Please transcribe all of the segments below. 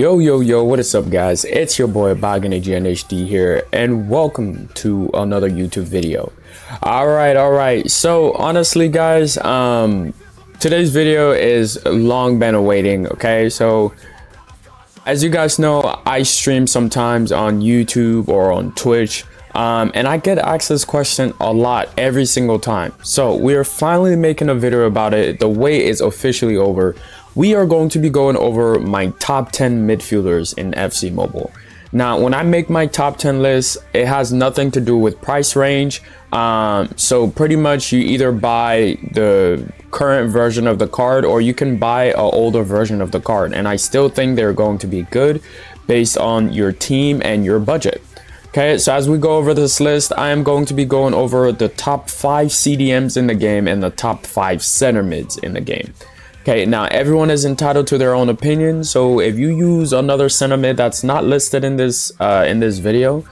Yo, what is up guys? It's your boy Ballack here and welcome to another YouTube video. Alright, so honestly guys, today's video is long been awaiting. Okay, so as you guys know, I stream sometimes on YouTube or on Twitch, and I get asked this question a lot every single time. So we are finally making a video about it. The wait is officially over. We are going to be going over my top 10 midfielders in FC Mobile. Now, when I make my top 10 list, it has nothing to do with price range. So pretty much you either buy the current version of the card or you can buy an older version of the card. And I still think they're going to be good based on your team and your budget. Okay, so as we go over this list, I am going to be going over the top 5 CDMs in the game and the top 5 center mids in the game. Okay, now everyone is entitled to their own opinion, so if you use another center mid that's not listed in this video,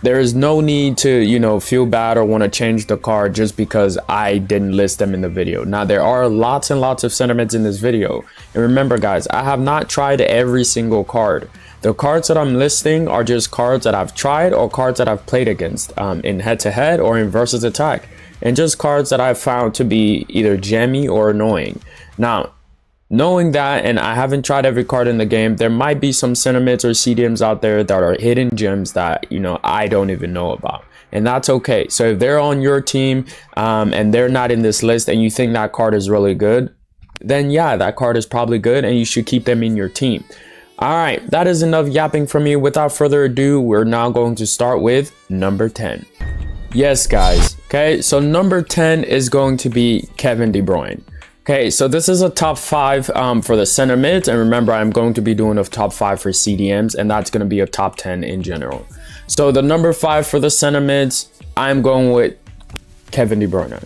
there is no need to feel bad or want to change the card just because I didn't list them in the video. Now there are lots and lots of center mids in this video, and remember guys, I have not tried every single card. The cards that I'm listing are just cards that I've tried or cards that I've played against in head-to-head or in versus attack, and just cards that I've found to be either jammy or annoying. Now, knowing that, and I haven't tried every card in the game, there might be some center mids or CDMs out there that are hidden gems that, I don't even know about. And that's okay. So if they're on your team and they're not in this list and you think that card is really good, then yeah, that card is probably good and you should keep them in your team. All right, that is enough yapping from me. Without further ado, we're now going to start with number 10. Yes, guys. Okay, so number 10 is going to be Kevin De Bruyne. Okay, so this is a top 5 for the center mids, and remember I'm going to be doing a top 5 for CDMs, and that's going to be a top 10 in general. So the number 5 for the center mids, I'm going with Kevin De Bruyne.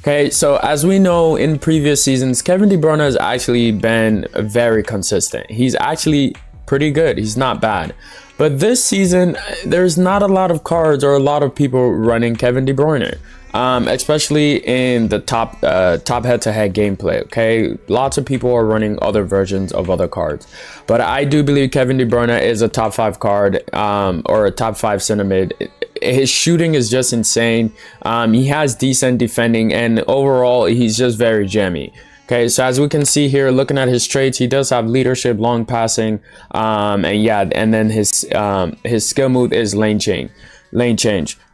Okay, so as we know in previous seasons, Kevin De Bruyne has actually been very consistent. He's actually pretty good. He's not bad. But this season, there's not a lot of cards or a lot of people running Kevin De Bruyne. Especially in the top head-to-head gameplay. Okay, lots of people are running other versions of other cards, but I do believe Kevin De Bruyne is a top 5 card or a top 5 center mid. His shooting is just insane. He has decent defending, and overall he's just very jammy. Okay, so as we can see here, looking at his traits, he does have leadership, long passing, and yeah, and then his skill move is lane change.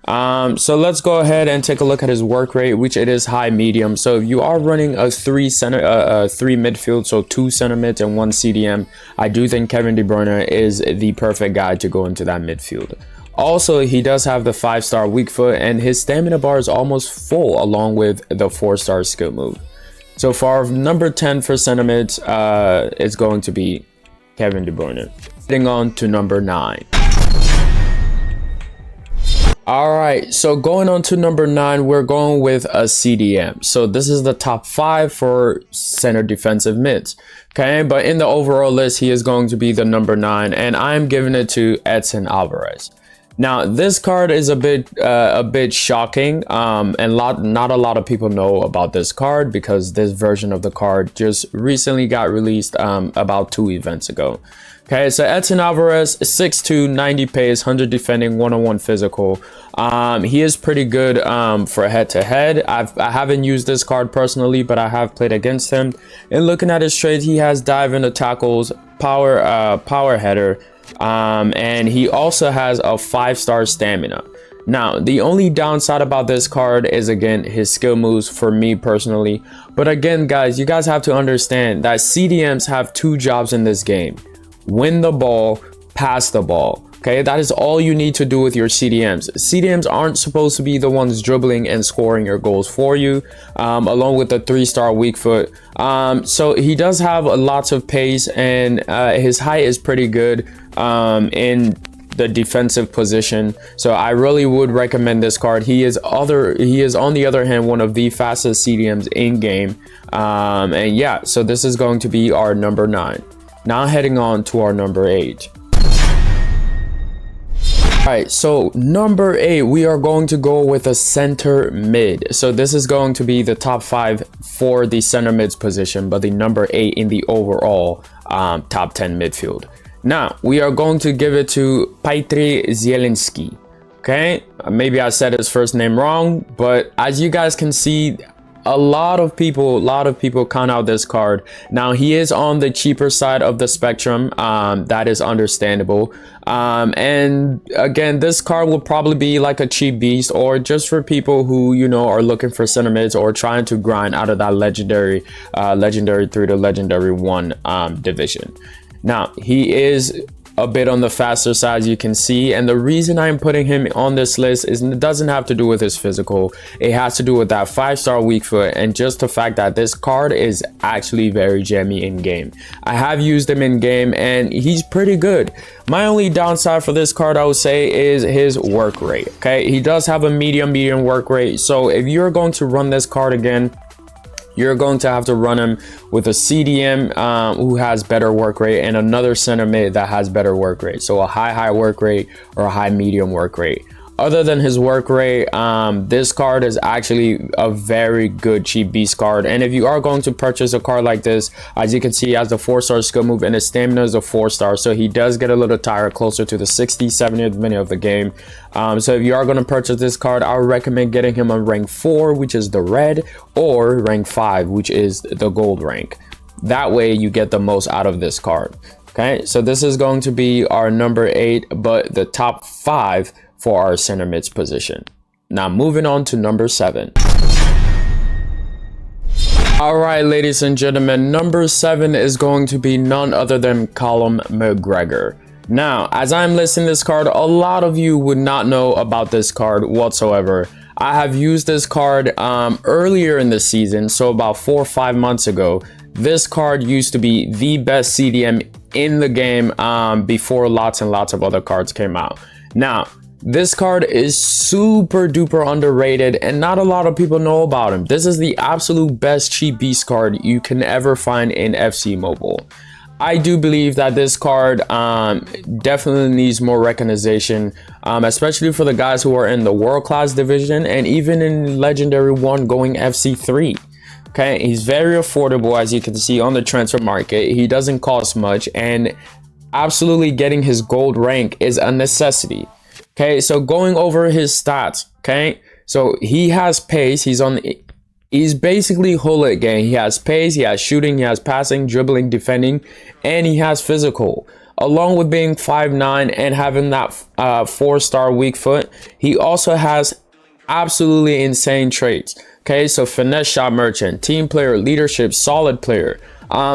So let's go ahead and take a look at his work rate, which it is high medium. So if you are running a 3 midfield, so 2 center mids and 1 CDM, I do think Kevin De Bruyne is the perfect guy to go into that midfield. Also, he does have the 5-star weak foot, and his stamina bar is almost full along with the 4-star skill move. So for number 10 for center mids, it's going to be Kevin De Bruyne. Heading on to number 9. Alright, so going on to number 9, we're going with a CDM. So this is the top 5 for center defensive mids. Okay, but in the overall list, he is going to be the number 9, and I'm giving it to Edson Alvarez. Now, this card is a bit shocking, and not a lot of people know about this card because this version of the card just recently got released about 2 events ago. Okay, so Edson Alvarez, 6'2", 90 pace, 100 defending, 101 physical. He is pretty good for head-to-head. I haven't used this card personally, but I have played against him. And looking at his traits, he has dive into tackles, power header, and he also has a 5-star stamina. Now, the only downside about this card is, again, his skill moves for me personally. But again, guys, you guys have to understand that CDMs have 2 jobs in this game. Win the ball, pass the ball. Okay, that is all you need to do with your CDMs. CDMs aren't supposed to be the ones dribbling and scoring your goals for you, along with the 3-star weak foot. So he does have lots of pace, and his height is pretty good in the defensive position. So I really would recommend this card. He is on the other hand one of the fastest CDMs in game. And yeah, so this is going to be our number 9. Now heading on to our number 8. Alright, so number 8, we are going to go with a center mid. So this is going to be the top 5 for the center mids position, but the number 8 in the overall top 10 midfield. Now, we are going to give it to Piotr Zielinski. Okay, maybe I said his first name wrong, but as you guys can see, a lot of people count out this card. Now, he is on the cheaper side of the spectrum. That is understandable. And again, this card will probably be like a cheap beast, or just for people who, you know, are looking for center mids or trying to grind out of that legendary 3 to legendary 1 division. Now, he is a bit on the faster side, as you can see, and the reason I'm putting him on this list is it doesn't have to do with his physical. It has to do with that 5-star weak foot and just the fact that this card is actually very jammy in game. I have used him in game and he's pretty good. My only downside for this card, I would say, is his work rate. Okay, he does have a medium work rate, so if you're going to run this card again, you're going to have to run him with a CDM who has better work rate and another center mid that has better work rate. So a high work rate or a high medium work rate. Other than his work rate, this card is actually a very good cheap beast card. And if you are going to purchase a card like this, as you can see, he has the 4-star skill move and his stamina is a 4-star. So he does get a little tired closer to the 60th, 70th minute of the game. So if you are going to purchase this card, I would recommend getting him on rank 4, which is the red, or rank 5, which is the gold rank. That way you get the most out of this card. Okay, so this is going to be our number 8, but the top 5 for our center mids position. Now moving on to number 7. All right, ladies and gentlemen, number 7 is going to be none other than Callum McGregor. Now, as I'm listing this card, a lot of you would not know about this card whatsoever. I have used this card earlier in the season, so about 4 or 5 months ago. This card used to be the best CDM in the game before lots and lots of other cards came out. Now, this card is super duper underrated and not a lot of people know about him. This is the absolute best cheap beast card you can ever find in FC Mobile. I do believe that this card definitely needs more recognition, especially for the guys who are in the world class division and even in legendary 1 going FC3. Okay, he's very affordable, as you can see on the transfer market. He doesn't cost much, and absolutely getting his gold rank is a necessity. Okay, so going over his stats. Okay, so he has pace. He's basically Gullit gang. He has pace, he has shooting, he has passing, dribbling, defending, and he has physical. Along with being 5'9" and having that 4-star weak foot, he also has absolutely insane traits. Okay, so finesse shot merchant, team player, leadership, solid player.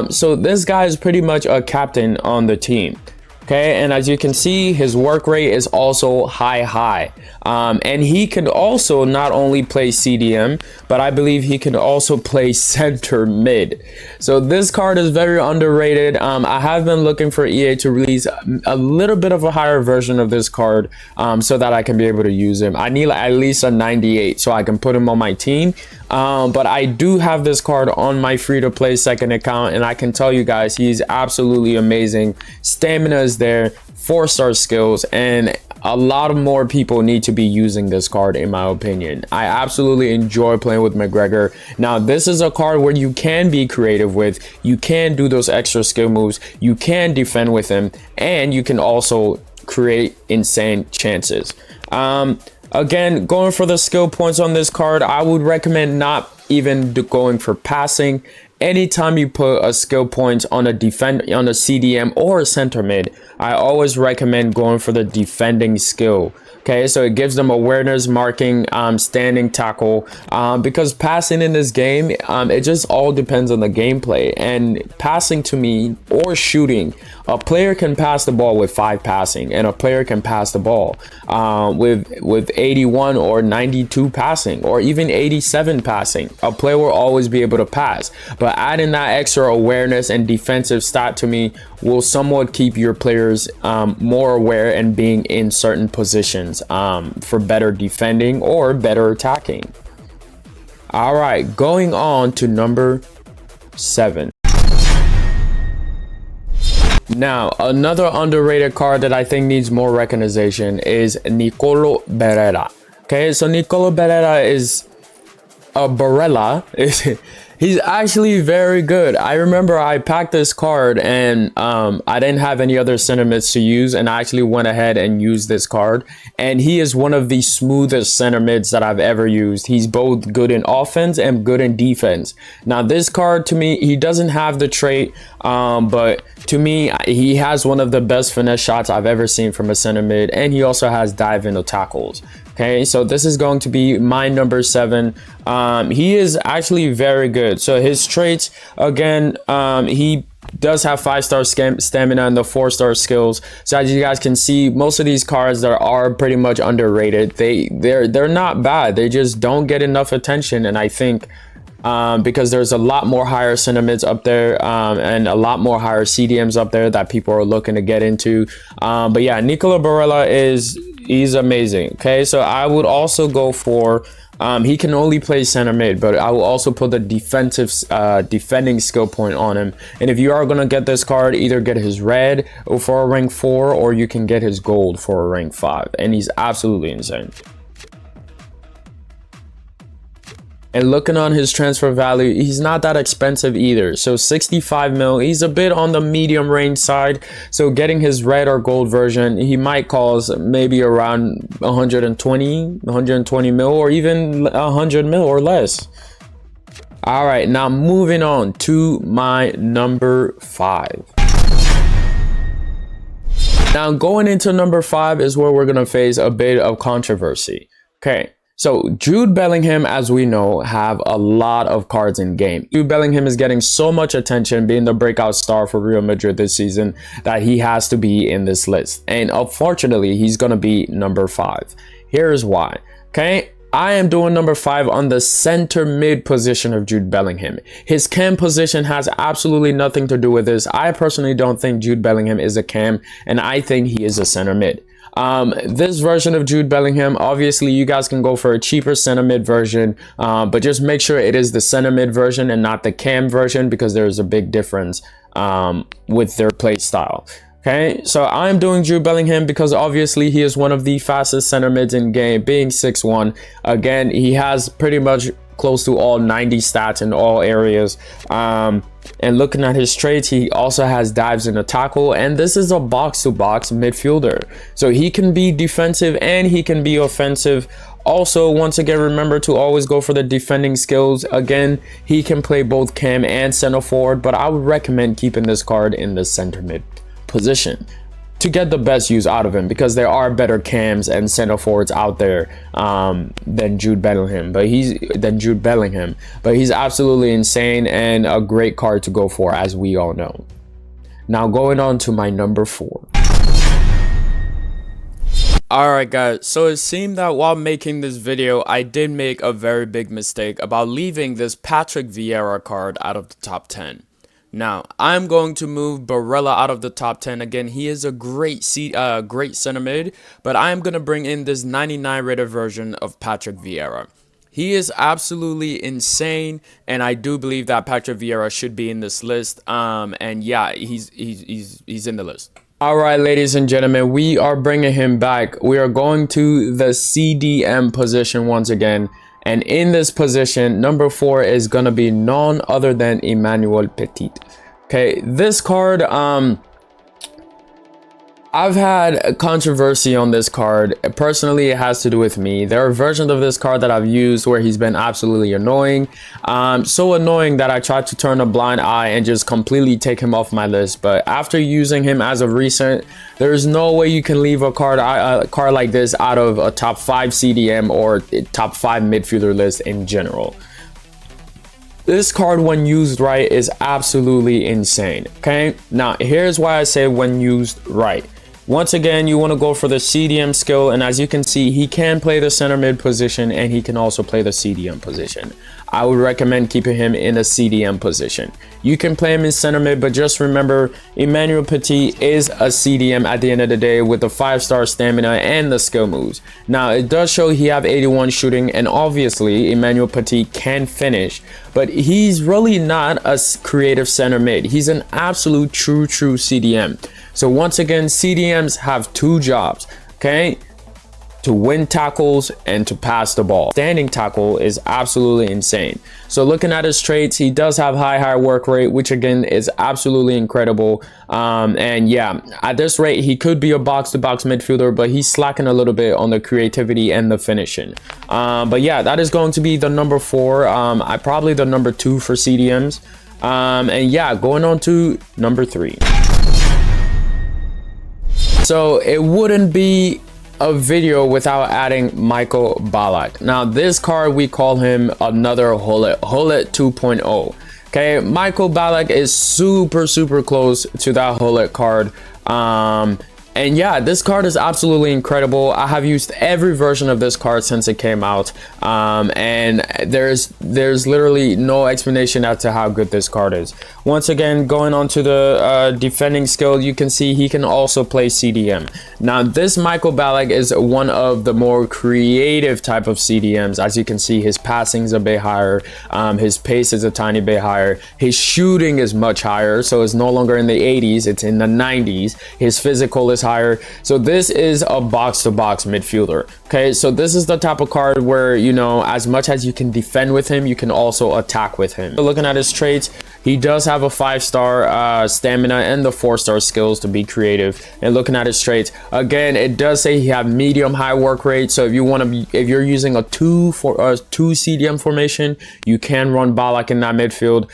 So this guy is pretty much a captain on the team. Okay, and as you can see, his work rate is also high. And he can also not only play CDM, but I believe he can also play center mid. So this card is very underrated. I have been looking for EA to release a little bit of a higher version of this card so that I can be able to use him. I need at least a 98 so I can put him on my team. But I do have this card on my free-to-play second account, and I can tell you guys, he's absolutely amazing. Stamina is there, 4-star skills, and a lot of more people need to be using this card, in my opinion. I absolutely enjoy playing with McGregor. Now, this is a card where you can be creative with, you can do those extra skill moves, you can defend with him, and you can also create insane chances. Again, going for the skill points on this card, I would recommend not even going for passing. Anytime you put a skill point on a CDM or a center mid, I always recommend going for the defending skill. Okay, so it gives them awareness, marking, standing, tackle, because passing in this game, it just all depends on the gameplay. And passing, to me, or shooting, a player can pass the ball with 5 passing, and a player can pass the ball with 81 or 92 passing, or even 87 passing. A player will always be able to pass, but adding that extra awareness and defensive stat, to me, will somewhat keep your players more aware and being in certain positions for better defending or better attacking. All right, going on to number 7. Now, another underrated card that I think needs more recognition is Nicolo Barella. Okay, so Nicolo Barella is a Barella He's actually very good. I remember I packed this card and I didn't have any other center mids to use, and I actually went ahead and used this card. And he is one of the smoothest center mids that I've ever used. He's both good in offense and good in defense. Now this card, to me, he doesn't have the trait, but to me, he has one of the best finesse shots I've ever seen from a center mid, and he also has dive into tackles. Okay, so this is going to be my number 7. He is actually very good. So his traits, again, he does have 5-star stamina and the 4-star skills. So as you guys can see, most of these cards that are pretty much underrated. They're not bad. They just don't get enough attention, and I think because there's a lot more higher center mids up there and a lot more higher CDMs up there that people are looking to get into. But yeah, Nicolo Barella he's amazing. Okay, so I would also go for he can only play center mid, but I will also put the defending skill point on him. And if you are gonna get this card, either get his red for a rank 4 or you can get his gold for a rank 5, and he's absolutely insane. And looking on his transfer value, he's not that expensive either. So 65 mil, he's a bit on the medium range side. So getting his red or gold version, he might cost maybe around 120 mil, or even 100 mil or less. All right, now moving on to my number 5. Now going into number 5 is where we're gonna face a bit of controversy. Okay. So Jude Bellingham, as we know, have a lot of cards in game. Jude Bellingham is getting so much attention, being the breakout star for Real Madrid this season, that he has to be in this list. And unfortunately, he's going to be number 5. Here's why. Okay, I am doing number 5 on the center mid position of Jude Bellingham. His cam position has absolutely nothing to do with this. I personally don't think Jude Bellingham is a cam, and I think he is a center mid. This version of Jude Bellingham, obviously you guys can go for a cheaper center mid version, but just make sure it is the center mid version and not the cam version, because there's a big difference with their play style. Okay, so I'm doing Jude Bellingham because obviously he is one of the fastest center mids in game, being 6'1". Again, he has pretty much close to all 90 stats in all areas. And looking at his traits, he also has dives in a tackle, and this is a box-to-box midfielder. So he can be defensive and he can be offensive. Also, once again, remember to always go for the defending skills. Again, he can play both cam and center forward, but I would recommend keeping this card in the center mid position to get the best use out of him, because there are better cams and center forwards out there than Jude Bellingham. But he's absolutely insane and a great card to go for, as we all know. Now going on to my number 4. Alright guys, so it seemed that while making this video, I did make a very big mistake about leaving this Patrick Vieira card out of the top 10. Now, I'm going to move Barella out of the top 10. Again, he is a great center mid, but I'm going to bring in this 99 rated version of Patrick Vieira. He is absolutely insane, and I do believe that Patrick Vieira should be in this list. And yeah, he's in the list. All right, ladies and gentlemen, we are bringing him back. We are going to the CDM position once again. And in this position, number 4 is going to be none other than Emmanuel Petit. Okay, this card, I've had a controversy on this card. Personally, it has to do with me. There are versions of this card that I've used where he's been absolutely annoying. So annoying that I tried to turn a blind eye and just completely take him off my list. But after using him as of recent, there's no way you can leave a card like this out of a top 5 CDM or top 5 midfielder list in general. This card, when used right, is absolutely insane. Okay, now here's why I say when used right. Once again, you want to go for the CDM skill, and as you can see, he can play the center mid position and he can also play the CDM position. I would recommend keeping him in a CDM position. You can play him in center mid, but just remember, Emmanuel Petit is a CDM at the end of the day with the 5-star stamina and the skill moves. Now, it does show he have 81 shooting, and obviously, Emmanuel Petit can finish, but he's really not a creative center mid. He's an absolute true CDM. So once again, CDMs have 2 jobs, okay? to win tackles, and to pass the ball. Standing tackle is absolutely insane. So looking at his traits, he does have high work rate, which again is absolutely incredible. And yeah, at this rate, he could be a box-to-box midfielder, but he's slacking a little bit on the creativity and the finishing. But yeah, that is going to be the number 4. I probably the number 2 for CDMs. And yeah, going on to number 3. So it wouldn't be a video without adding Michael Ballack. Now this card, we call him another Gullit 2.0. Okay, Michael Ballack is super close to that Gullit card. And yeah, this card is absolutely incredible. I have used every version of this card since it came out, and there's literally no explanation as to how good this card is. Once again, going on to the defending skill, you can see he can also play CDM. Now this Michael Ballack is one of the more creative type of CDMs. As you can see, his passing is a bit higher, his pace is a tiny bit higher, his shooting is much higher, so it's no longer in the 80s, it's in the 90s. His physical is higher. So this is a box-to-box midfielder. Okay, so this is the type of card where, you know, as much as you can defend with him, you can also attack with him. So looking at his traits, he does have a 5-star stamina and the 4-star skills to be creative. And looking at his traits, again, it does say he have medium high work rate. So if you want to be, if you're using a 2 CDM formation, you can run Ballack in that midfield.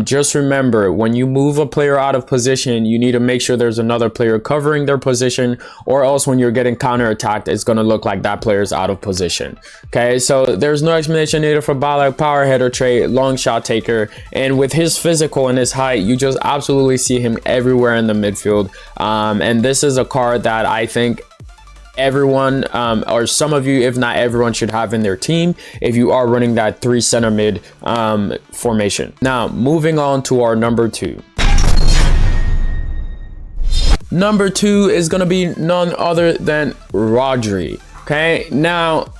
Just remember, when you move a player out of position, you need to make sure there's another player covering their position, or else when you're getting counter-attacked, it's going to look like that player's out of position. Okay, so there's no explanation needed for Ballack. Power header trait, long shot taker, and with his physical and his height, you just absolutely see him everywhere in the midfield. And this is a card that I think everyone, or some of you, if not everyone, should have in their team if you are running that 3 center mid formation. Now moving on to our number 2. Number 2 is going to be none other than Rodri. Okay, now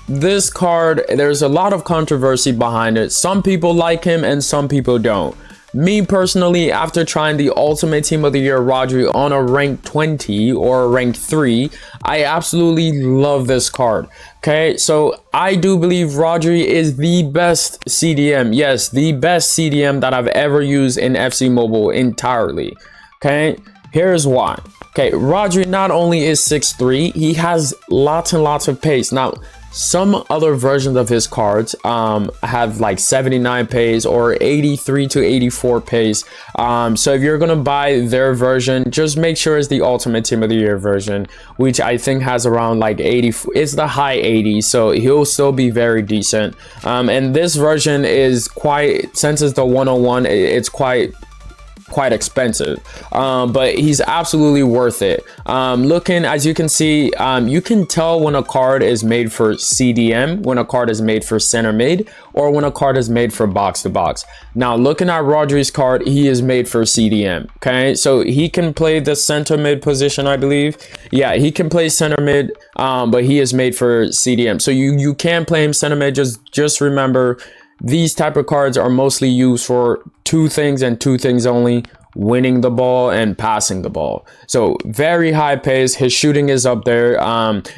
this card, there's a lot of controversy behind it. Some people like him and some people don't. Me personally, after trying the Ultimate Team of the Year Rodri on a rank 20 or a rank 3, I absolutely love this card. Okay, so I do believe Rodri is the best CDM. Yes, the best CDM that I've ever used in FC Mobile entirely. Okay, here's why. Okay, Rodri not only is 6'3", he has lots and lots of pace. Now, some other versions of his cards have like 79 pace or 83 to 84 pace. So if you're gonna buy their version, just make sure it's the Ultimate Team of the Year version, which I think has around like 80. It's the high 80s, so he'll still be very decent. And this version is quite, since it's the 101, it's quite expensive, but he's absolutely worth it. Looking, as you can see, you can tell when a card is made for CDM, when a card is made for center mid, or when a card is made for box to box. Now looking at Rodri's card, he is made for CDM. Okay, so he can play the center mid position, I believe. Yeah, he can play center mid, but he is made for CDM, so you can play him center mid. Just remember, these type of cards are mostly used for 2 things and 2 things only: winning the ball and passing the ball. So very high pace, his shooting is up there,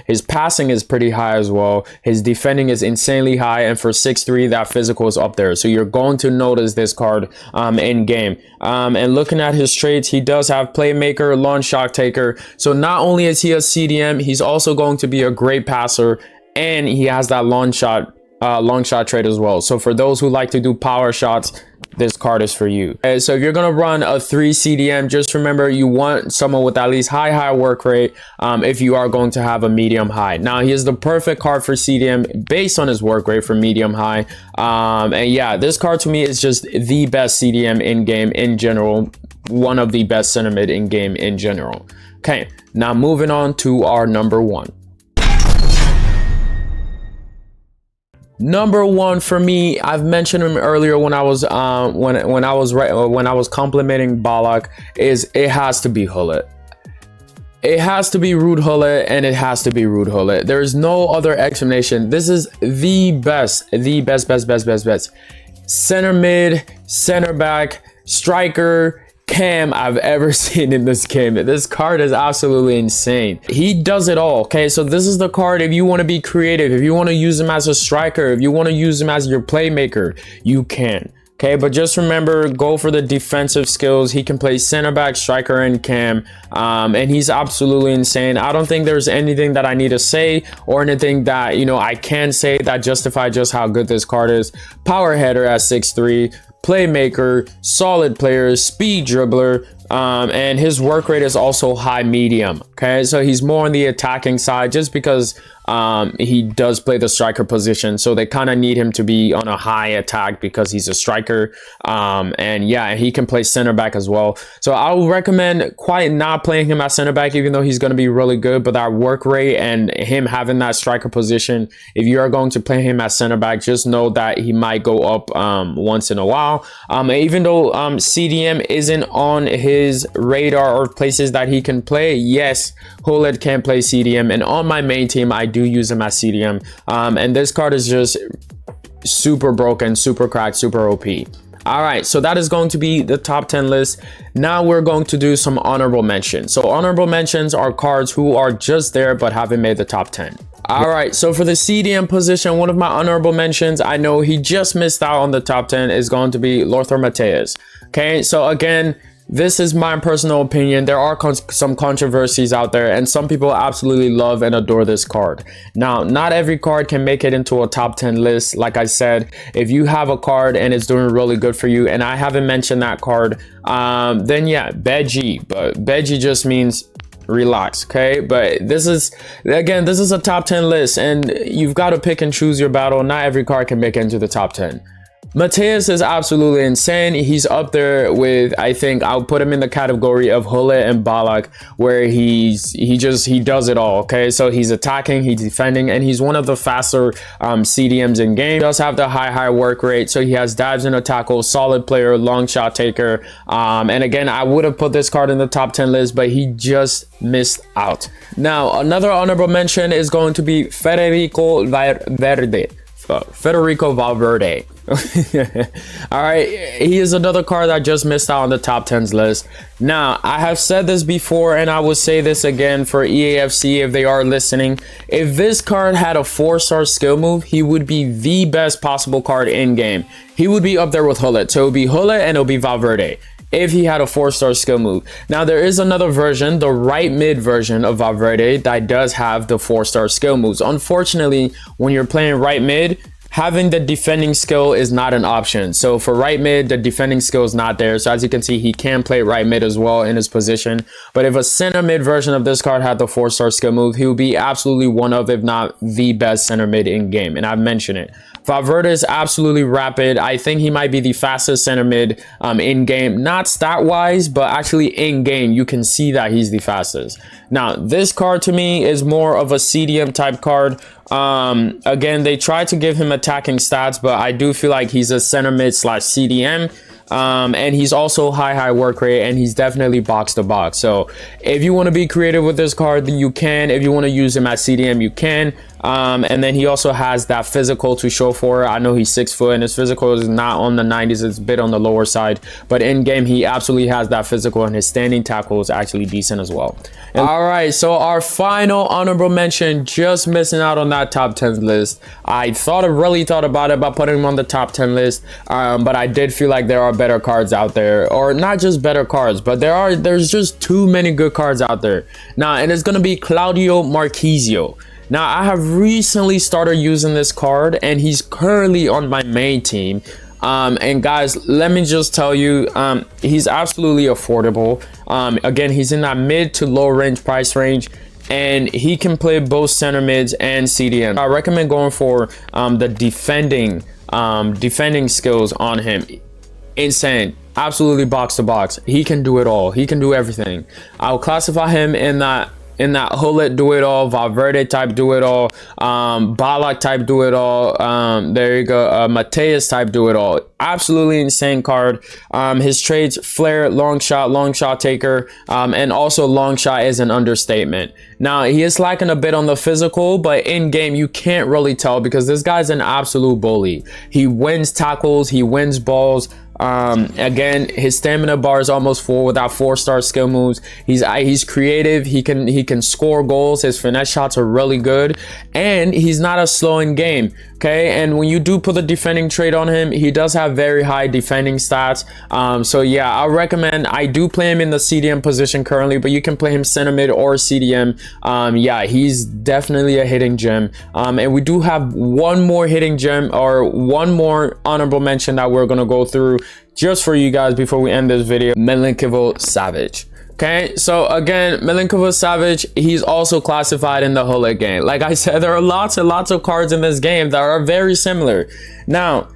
his passing is pretty high as well, his defending is insanely high, and for 6'3", that physical is up there. So you're going to notice this card in game. And looking at his traits, he does have playmaker, long shot taker. So not only is he a CDM, he's also going to be a great passer, and he has that long shot trait as well. So for those who like to do power shots, this card is for you. Okay, so if you're gonna run a 3 CDM, just remember you want someone with at least high work rate if you are going to have a medium high. Now he is the perfect card for CDM based on his work rate for medium high. And yeah, this card to me is just the best CDM in game in general, one of the best center mid in game in general. Okay, now moving on to our number 1. Number 1 for me, I've mentioned him earlier when I was when I was complimenting Ballack, is it has to be Gullit. It has to be Ruud Gullit, and it has to be Ruud Gullit. There is no other explanation. This is the best center mid, center back, striker, cam I've ever seen in this game. This card is absolutely insane. He does it all. Okay, so this is the card if you want to be creative, if you want to use him as a striker, if you want to use him as your playmaker, you can. Okay, but just remember, go for the defensive skills. He can play center back, striker, and cam, and he's absolutely insane. I don't think there's anything that I need to say or anything that, you know, I can say that justify just how good this card is. Power header at 6'3", playmaker, solid player, speed dribbler, and his work rate is also high medium. Okay, so he's more on the attacking side just because he does play the striker position, so they kind of need him to be on a high attack because he's a striker. And yeah, he can play center back as well, so I would recommend quite not playing him at center back, even though he's going to be really good. But that work rate and him having that striker position, if you are going to play him at center back, just know that he might go up once in a while. Even though CDM isn't on his radar or places that he can play, yes, Gullit can play CDM, and on my main team I do use him as CDM, and this card is just super broken, super cracked, super OP. All right, so that is going to be the top 10 list. Now we're going to do some honorable mentions. So honorable mentions are cards who are just there but haven't made the top 10. All right, so for the CDM position, one of my honorable mentions, I know he just missed out on the top 10, is going to be Lothar Matthäus. Okay, so again, this is my personal opinion. There are some controversies out there, and some people absolutely love and adore this card. Now, not every card can make it into a top 10 list. Like I said, if you have a card and it's doing really good for you, and I haven't mentioned that card, then yeah, Beji. But Beji just means relax. Okay, but this is, again, this is a top 10 list, and you've got to pick and choose your battle. Not every card can make it into the top 10. Matthäus is absolutely insane. He's up there with, I think I'll put him in the category of Gullit and Ballack, where he does it all. Okay, so he's attacking, he's defending, and he's one of the faster CDMs in game. He does have the high work rate, so he has dives and a tackle, solid player, long shot taker, and again, I would have put this card in the top 10 list, but he just missed out. Now, another honorable mention is going to be Federico Valverde. All right, he is another card that just missed out on the top 10s list. Now, I have said this before, and I will say this again for EAFC if they are listening. If this card had a 4-star skill move, he would be the best possible card in game. He would be up there with Gullit. So it would be Gullit and it would be Valverde if he had a 4-star skill move. Now, there is another version, the right mid version of Valverde, that does have the 4-star skill moves. Unfortunately, when you're playing right mid, having the defending skill is not an option. So for right mid, the defending skill is not there. So as you can see, he can play right mid as well in his position. But if a center mid version of this card had the 4-star skill move, he would be absolutely one of, if not the best center mid in game. And I've mentioned it. Valverde is absolutely rapid. I think he might be the fastest center mid in game, not stat wise, but actually in game you can see that he's the fastest. Now, this card to me is more of a CDM type card. Again, they try to give him attacking stats, but I do feel like he's a center mid / CDM. And he's also high work rate, and he's definitely box to box. So if you want to be creative with this card, then you can. If you want to use him at CDM, you can. And then he also has that physical to show for it. I know he's 6 foot and his physical is not on the 90s, it's a bit on the lower side, but in game he absolutely has that physical, and his standing tackle is actually decent as well. All right, so our final honorable mention, just missing out on that top 10 list. I really thought about it about putting him on the top 10 list, but I did feel like there are better cards out there, or not just better cards, but there's just too many good cards out there now, and it's gonna be Claudio Marchisio. Now, I have recently started using this card, and he's currently on my main team. And guys, let me just tell you, he's absolutely affordable. Again, he's in that mid to low range price range, and he can play both center mids and CDM. I recommend going for the defending skills on him. Insane. Absolutely box to box. He can do it all. He can do everything. I'll classify him in that Gullit do it all, Valverde type do it all, Ballack type do it all, there you go, Matthäus type do it all. Absolutely insane card. His traits: flare, long shot taker, and also long shot is an understatement. Now, he is lacking a bit on the physical, but in game you can't really tell because this guy's an absolute bully. He wins tackles, he wins balls, Again, his stamina bar is almost full with that 4-star skill moves. He's creative. He can score goals. His finesse shots are really good, and he's not a slow in game. Okay, and when you do put the defending trait on him, he does have very high defending stats. So yeah, I recommend. I do play him in the CDM position currently, but you can play him center mid or CDM. Yeah, he's definitely a hitting gem. And we do have one more hitting gem, or one more honorable mention that we're gonna go through just for you guys before we end this video. Midfielder Savage. Okay, so again, Midfielder Savage, he's also classified in the Gullit game. Like I said, there are lots and lots of cards in this game that are very similar. Now,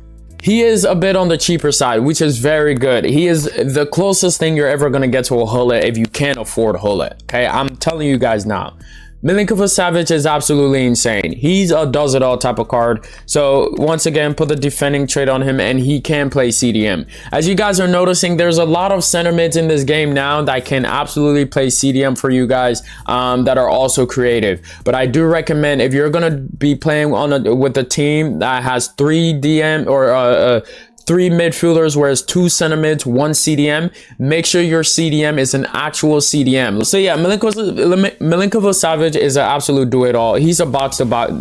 he is a bit on the cheaper side, which is very good. He is the closest thing you're ever going to get to a Gullit if you can't afford Gullit. Okay, I'm telling you guys now. Midfielder Savage is absolutely insane. He's a does-it-all type of card. So once again, put the defending trait on him, and he can play CDM. As you guys are noticing, there's a lot of center mids in this game now that can absolutely play CDM for you guys, that are also creative. But I do recommend, if you're gonna be playing with a team that has 3 DM or 3 midfielders, whereas 2 center mids, 1 CDM, make sure your CDM is an actual CDM. So yeah, Midfielder Savage is an absolute do-it-all. He's a box-to-box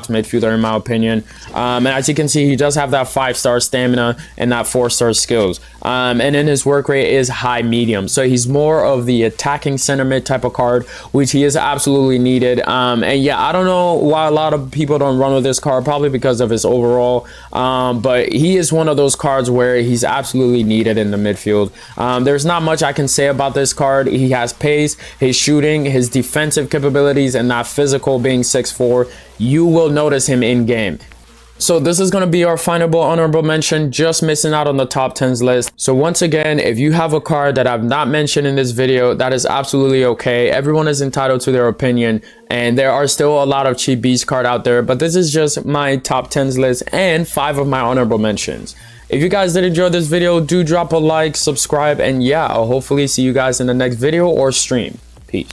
midfielder in my opinion. And as you can see, he does have that 5-star stamina and that 4-star skills. And then his work rate is high medium. So he's more of the attacking center mid type of card, which he is absolutely needed. And yeah, I don't know why a lot of people don't run with this card, probably because of his overall. But he is one of those cards where he's absolutely needed in the midfield. There's not much I can say about this card. He has pace, his shooting, his defensive capabilities, and that physical being 6'4". You will notice him in game. So this is going to be our final honorable mention, just missing out on the top 10s list. So once again, if you have a card that I've not mentioned in this video, that is absolutely okay. Everyone is entitled to their opinion, and there are still a lot of cheap beast card out there, but this is just my top 10s list and 5 of my honorable mentions. If you guys did enjoy this video, do drop a like, subscribe, and yeah, I'll hopefully see you guys in the next video or stream. Peace.